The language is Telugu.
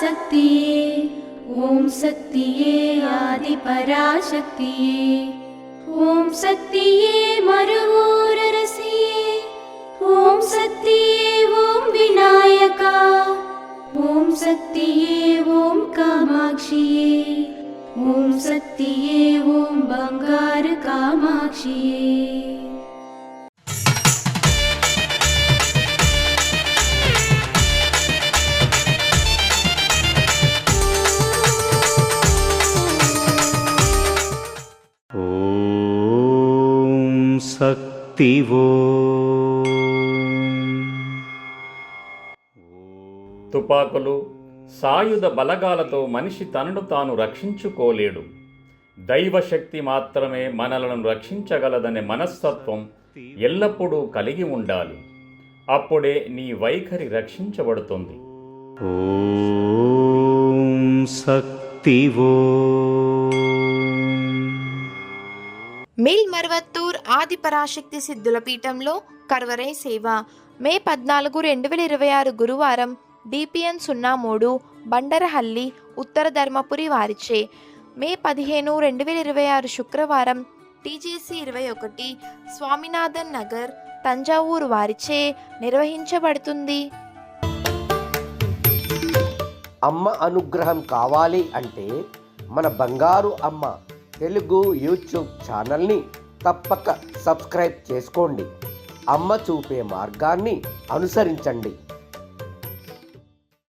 पराशक्तिये ॐ शक्तिये आदिपराशक्तिये ॐ शक्तिये मरुवोररसिये ॐ शक्तिये ॐ विनायका ॐ शक्तिये ॐ कामाक्षिये ॐ शक्तिये ॐ बंगार कामाक्षिये। శక్తివో తుపాకులు సాయుధ బలగాలతో మనిషి తనను తాను రక్షించుకోలేడు. దైవశక్తి మాత్రమే మనలను రక్షించగలదనే మనస్తత్వం ఎల్లప్పుడూ కలిగి ఉండాలి. అప్పుడే నీ వైఖరి రక్షించబడుతుంది. ఓం శక్తివో. మిల్ మర్వత్తూర్ ఆది పరాశక్తి సిద్ధుల పీఠంలో కర్వరై సేవ మే 14, 2026 గురువారం DPN 03 బండరహల్లి ఉత్తర ధర్మపురి వారిచే, మే 15, 2026 శుక్రవారం TJC 21 స్వామినాథన్ నగర్ తంజావూరు వారిచే నిర్వహించబడుతుంది. అమ్మ అనుగ్రహం కావాలి అంటే మన బంగారు అమ్మ తెలుగు యూట్యూబ్ ఛానల్ని తప్పక సబ్స్క్రైబ్ చేసుకోండి. అమ్మ చూపే మార్గాన్ని అనుసరించండి.